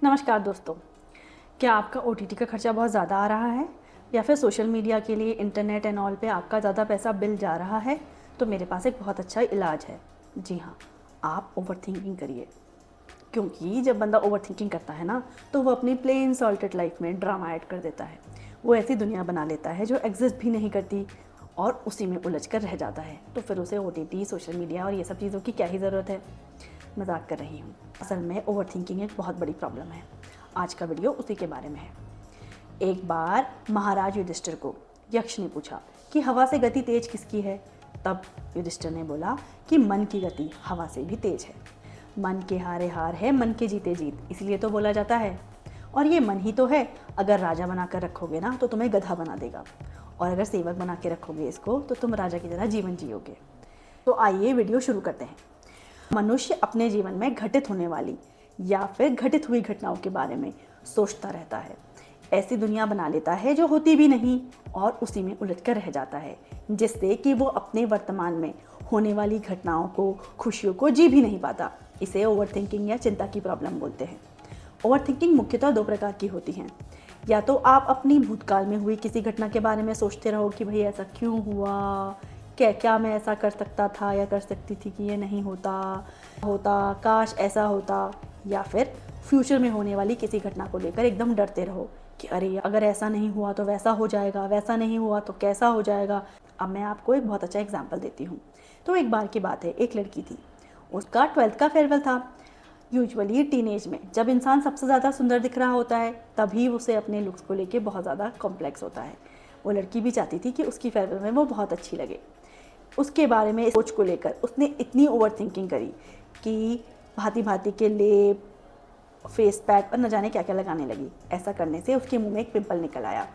नमस्कार दोस्तों। क्या आपका ओटीटी का खर्चा बहुत ज़्यादा आ रहा है या फिर सोशल मीडिया के लिए इंटरनेट एंड ऑल पे आपका ज़्यादा पैसा बिल जा रहा है? तो मेरे पास एक बहुत अच्छा इलाज है। जी हाँ, आप ओवर थिंकिंग करिए। क्योंकि जब बंदा ओवर थिंकिंग करता है ना, तो वो अपनी प्लेन सॉल्टेड लाइफ में ड्रामा ऐड कर देता है। वो ऐसी दुनिया बना लेता है जो एग्जिस्ट भी नहीं करती और उसी में उलझ कर रह जाता है। तो फिर उसे ओटीटी, सोशल मीडिया और ये सब चीज़ों की क्या ही ज़रूरत है। मजाक कर रही हूँ। असल में ओवर थिंकिंग एक बहुत बड़ी प्रॉब्लम है। आज का वीडियो उसी के बारे में है। एक बार महाराज युधिष्ठिर को यक्ष ने पूछा कि हवा से गति तेज किसकी है? तब युधिष्ठिर ने बोला कि मन की गति हवा से भी तेज है। मन के हारे हार है, मन के जीते जीत, इसलिए तो बोला जाता है। और ये मन ही तो है, अगर राजा बना कर रखोगे ना तो तुम्हें गधा बना देगा, और अगर सेवक बना के रखोगे इसको तो तुम राजा की तरह जीवन जियोगे। तो आइए वीडियो शुरू करते हैं। मनुष्य अपने जीवन में घटित होने वाली या फिर घटित हुई घटनाओं के बारे में सोचता रहता है। ऐसी दुनिया बना लेता है जो होती भी नहीं और उसी में उलझ कर रह जाता है, जिससे कि वो अपने वर्तमान में होने वाली घटनाओं को, खुशियों को जी भी नहीं पाता। इसे ओवरथिंकिंग या चिंता की प्रॉब्लम बोलते हैं। ओवरथिंकिंग मुख्यतः दो प्रकार की होती हैं। या तो आप अपनी भूतकाल में हुई किसी घटना के बारे में सोचते रहो कि भाई ऐसा क्यों हुआ, क्या मैं ऐसा कर सकता था या कर सकती थी कि ये नहीं होता, काश ऐसा होता। या फिर फ्यूचर में होने वाली किसी घटना को लेकर एकदम डरते रहो कि अरे अगर ऐसा नहीं हुआ तो वैसा हो जाएगा, वैसा नहीं हुआ तो कैसा हो जाएगा। अब मैं आपको एक बहुत अच्छा एग्जाम्पल देती हूँ। तो एक बार की बात है, एक लड़की थी, उसका 12th का फेयरवेल था। यूजुअली टीनेज में जब इंसान सबसे ज़्यादा सुंदर दिख रहा होता है तभी उसे अपने लुक्स को लेके बहुत ज़्यादा कॉम्प्लेक्स होता है। वो लड़की भी चाहती थी कि उसकी फेयरवेल में वो बहुत अच्छी लगे। उसके बारे में सोच को लेकर उसने इतनी ओवर थिंकिंग करी कि भांति भांति के लेप, फेस पैक और न जाने क्या क्या लगाने लगी। ऐसा करने से उसके मुंह में एक पिंपल निकल आया।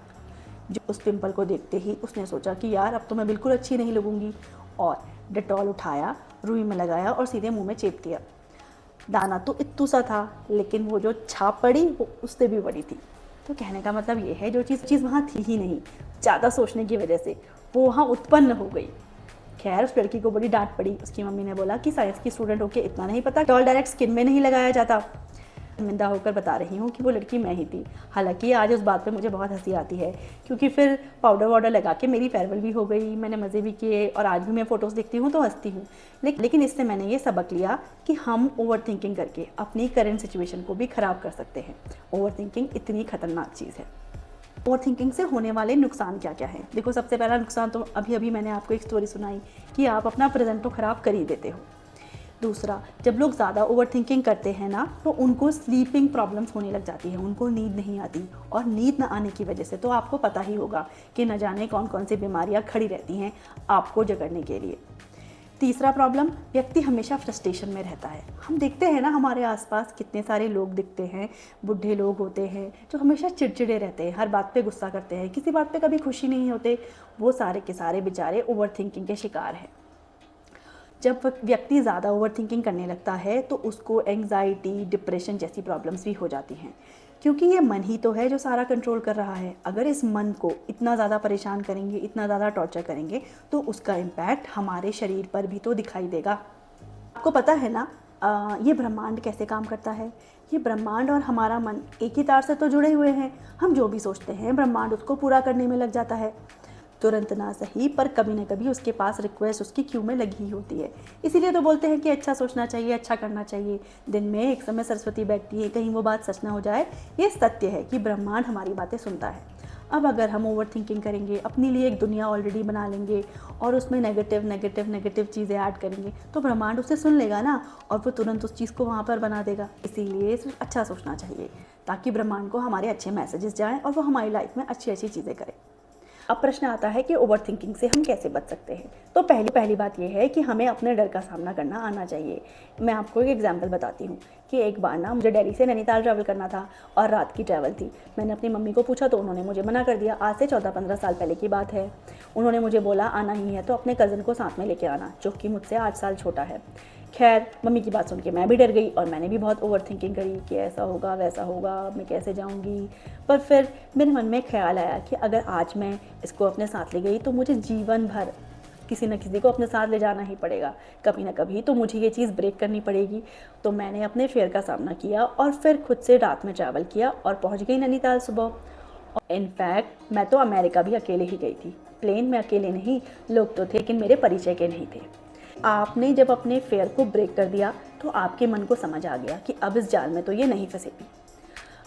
जो उस पिंपल को देखते ही उसने सोचा कि यार अब तो मैं बिल्कुल अच्छी नहीं लगूंगी, और डेटॉल उठाया, रुई में लगाया और सीधे मुंह में चेप दिया। दाना तो इत्तू सा था, लेकिन वो जो छाप पड़ी वो उससे भी बड़ी थी। तो कहने का मतलब ये है, जो चीज़ वहाँ थी ही नहीं, ज़्यादा सोचने की वजह से वो वहाँ उत्पन्न हो गई। खैर उस लड़की को बड़ी डांट पड़ी। उसकी मम्मी ने बोला कि साइंस की स्टूडेंट होके इतना नहीं पता, डॉल डायरेक्ट स्किन में नहीं लगाया जाता। शर्मिंदा होकर बता रही हूँ कि वो लड़की मैं ही थी। हालांकि आज उस बात पे मुझे बहुत हंसी आती है, क्योंकि फिर पाउडर वाउडर लगा के मेरी फेयरवेल भी हो गई, मैंने मज़े भी किए और आज भी मैं फ़ोटोज़ देखती हूँ तो हंसती हूँ। लेकिन इससे मैंने ये सबक लिया कि हम ओवर थिंकिंग करके अपनी करेंट सिचुएशन को भी ख़राब कर सकते हैं। ओवर थिंकिंग इतनी खतरनाक चीज़ है। ओवर थिंकिंग से होने वाले नुकसान क्या क्या हैं? देखो, सबसे पहला नुकसान तो अभी मैंने आपको एक स्टोरी सुनाई कि आप अपना प्रेजेंट तो ख़राब कर ही देते हो। दूसरा, जब लोग ज़्यादा ओवर थिंकिंग करते हैं ना तो उनको स्लीपिंग प्रॉब्लम्स होने लग जाती है, उनको नींद नहीं आती, और नींद न आने की वजह से तो आपको पता ही होगा कि न जाने कौन कौन सी बीमारियाँ खड़ी रहती हैं आपको जगड़ने के लिए। तीसरा प्रॉब्लम, व्यक्ति हमेशा फ्रस्ट्रेशन में रहता है। हम देखते हैं ना हमारे आसपास कितने सारे लोग दिखते हैं, बुढ़े लोग होते हैं जो हमेशा चिड़चिड़े रहते हैं, हर बात पे गुस्सा करते हैं, किसी बात पे कभी खुशी नहीं होते। वो सारे के सारे बेचारे ओवर थिंकिंग के शिकार हैं। जब व्यक्ति ज़्यादा ओवर थिंकिंग करने लगता है तो उसको एंग्जाइटी, डिप्रेशन जैसी प्रॉब्लम्स भी हो जाती हैं, क्योंकि ये मन ही तो है जो सारा कंट्रोल कर रहा है। अगर इस मन को इतना ज़्यादा परेशान करेंगे, इतना ज़्यादा टॉर्चर करेंगे, तो उसका इम्पैक्ट हमारे शरीर पर भी तो दिखाई देगा। आपको पता है ना ये ब्रह्मांड कैसे काम करता है? ये ब्रह्मांड और हमारा मन एक ही तार से तो जुड़े हुए हैं। हम जो भी सोचते हैं ब्रह्मांड उसको पूरा करने में लग जाता है। तुरंत ना सही, पर कभी ना कभी उसके पास रिक्वेस्ट उसकी क्यू में लगी ही होती है। इसीलिए तो बोलते हैं कि अच्छा सोचना चाहिए, अच्छा करना चाहिए। दिन में एक समय सरस्वती बैठती है, कहीं वो बात सच ना हो जाए। ये सत्य है कि ब्रह्मांड हमारी बातें सुनता है। अब अगर हम ओवर थिंकिंग करेंगे, अपने लिए एक दुनिया ऑलरेडी बना लेंगे और उसमें नेगेटिव चीज़ें ऐड करेंगे, तो ब्रह्मांड उसे सुन लेगा ना, और वो तुरंत उस चीज़ को वहाँ पर बना देगा। इसीलिए सिर्फ अच्छा सोचना चाहिए, ताकि ब्रह्मांड को हमारे अच्छे मैसेजेस जाएँ और वो हमारी लाइफ में अच्छी अच्छी चीज़ें करे। अब प्रश्न आता है कि ओवर थिंकिंग से हम कैसे बच सकते हैं? तो पहली बात यह है कि हमें अपने डर का सामना करना आना चाहिए। मैं आपको एक एग्जांपल बताती हूँ कि एक बार ना मुझे दिल्ली से नैनीताल ट्रैवल करना था और रात की ट्रैवल थी। मैंने अपनी मम्मी को पूछा तो उन्होंने मुझे मना कर दिया। आज से 14-15 साल पहले की बात है। उन्होंने मुझे बोला आना ही है तो अपने कज़न को साथ में लेके आना, जो कि मुझसे 8 साल छोटा है। खैर मम्मी की बात सुन के मैं भी डर गई और मैंने भी बहुत ओवर थिंकिंग करी कि ऐसा होगा वैसा होगा, मैं कैसे जाऊंगी। पर फिर मेरे मन में ख्याल आया कि अगर आज मैं इसको अपने साथ ले गई तो मुझे जीवन भर किसी न किसी को अपने साथ ले जाना ही पड़ेगा, कभी ना कभी तो मुझे ये चीज़ ब्रेक करनी पड़ेगी। तो मैंने अपने फेयर का सामना किया और फिर खुद से रात में ट्रैवल किया और पहुँच गई नैनीताल सुबह। इनफैक्ट मैं तो अमेरिका भी अकेले ही गई थी। प्लेन में अकेले नहीं, लोग तो थे लेकिन मेरे परिचय के नहीं थे। आपने जब अपने फेयर को ब्रेक कर दिया तो आपके मन को समझ आ गया कि अब इस जाल में तो ये नहीं फंसेगी।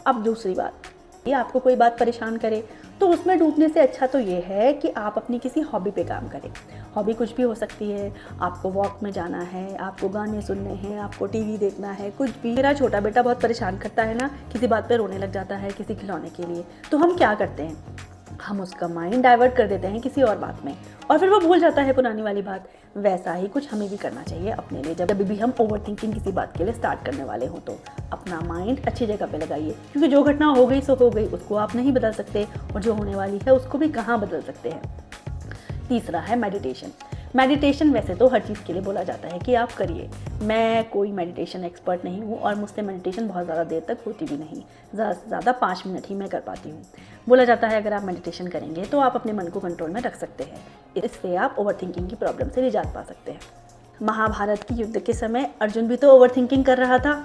अब दूसरी बात, ये आपको कोई बात परेशान करे तो उसमें डूबने से अच्छा तो ये है कि आप अपनी किसी हॉबी पे काम करें। हॉबी कुछ भी हो सकती है, आपको वॉक में जाना है, आपको गाने सुनने हैं, आपको टीवी देखना है, कुछ भी। मेरा छोटा बेटा बहुत परेशान करता है ना, किसी बात पे रोने लग जाता है किसी खिलौने के लिए, तो हम क्या करते हैं, हम उसका माइंड डाइवर्ट कर देते हैं किसी और बात में और फिर वो भूल जाता है पुरानी वाली बात। वैसा ही कुछ हमें भी करना चाहिए अपने लिए। जब भी हम ओवर थिंकिंग किसी बात के लिए स्टार्ट करने वाले हों तो अपना माइंड अच्छी जगह पे लगाइए, क्योंकि जो घटना हो गई सो हो गई, उसको आप नहीं बदल सकते और जो होने वाली है उसको भी कहाँ बदल सकते हैं। तीसरा है मेडिटेशन। मेडिटेशन वैसे तो हर चीज़ के लिए बोला जाता है कि आप करिए। मैं कोई मेडिटेशन एक्सपर्ट नहीं हूँ और मुझसे मेडिटेशन बहुत ज़्यादा देर तक होती भी नहीं, ज़्यादा से ज़्यादा 5 मिनट ही मैं कर पाती हूँ। बोला जाता है अगर आप मेडिटेशन करेंगे तो आप अपने मन को कंट्रोल में रख सकते हैं, इससे आप ओवर थिंकिंग की प्रॉब्लम से निजात पा सकते हैं। महाभारत की युद्ध के समय अर्जुन भी तो ओवर थिंकिंग कर रहा था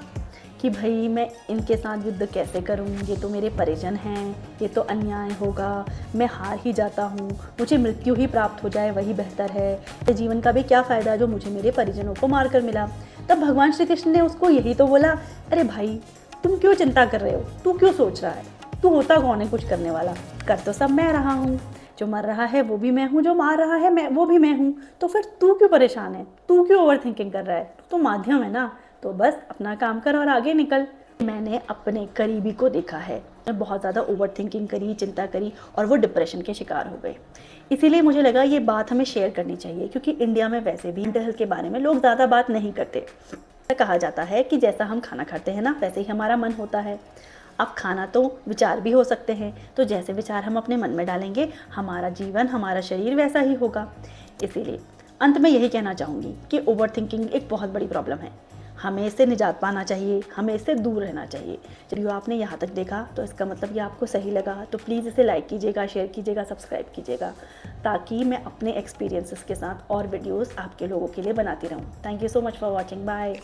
कि भाई मैं इनके साथ युद्ध कैसे करूं, ये तो मेरे परिजन हैं, ये तो अन्याय होगा, मैं हार ही जाता हूँ, मुझे मृत्यु ही प्राप्त हो जाए वही बेहतर है, जीवन का भी क्या फ़ायदा जो मुझे मेरे परिजनों को मार कर मिला। तब भगवान श्री कृष्ण ने उसको यही तो बोला, अरे भाई तुम क्यों चिंता कर रहे हो, तू क्यों सोच रहा है, तू होता कौन है कुछ करने वाला, कर तो सब मैं रहा हूँ, जो मर रहा है वो भी मैं हूँ, जो मार रहा है मैं वो भी मैं हूँ, तो फिर तू क्यों परेशान है, तू क्यों ओवर थिंकिंग कर रहा है, तो माध्यम है ना, तो बस अपना काम कर और आगे निकल। मैंने अपने करीबी को देखा है, बहुत ज़्यादा ओवर थिंकिंग करी, चिंता करी और वो डिप्रेशन के शिकार हो गए। इसीलिए मुझे लगा ये बात हमें शेयर करनी चाहिए, क्योंकि इंडिया में वैसे भी मेंटल हेल्थ के बारे में लोग ज़्यादा बात नहीं करते। कहा जाता है कि जैसा हम खाना खाते हैं ना, वैसे ही हमारा मन होता है। अब खाना तो विचार भी हो सकते हैं, तो जैसे विचार हम अपने मन में डालेंगे, हमारा जीवन, हमारा शरीर वैसा ही होगा। इसीलिए अंत में यही कहना चाहूँगी कि ओवर थिंकिंग एक बहुत बड़ी प्रॉब्लम है, हमें इससे निजात पाना चाहिए, हमें इससे दूर रहना चाहिए। चलिए आपने यहाँ तक देखा तो इसका मतलब ये आपको सही लगा, तो प्लीज़ इसे लाइक कीजिएगा, शेयर कीजिएगा, सब्सक्राइब कीजिएगा, ताकि मैं अपने एक्सपीरियंसेस के साथ और वीडियोस आपके लोगों के लिए बनाती रहूँ। Thank you so much for watching, bye.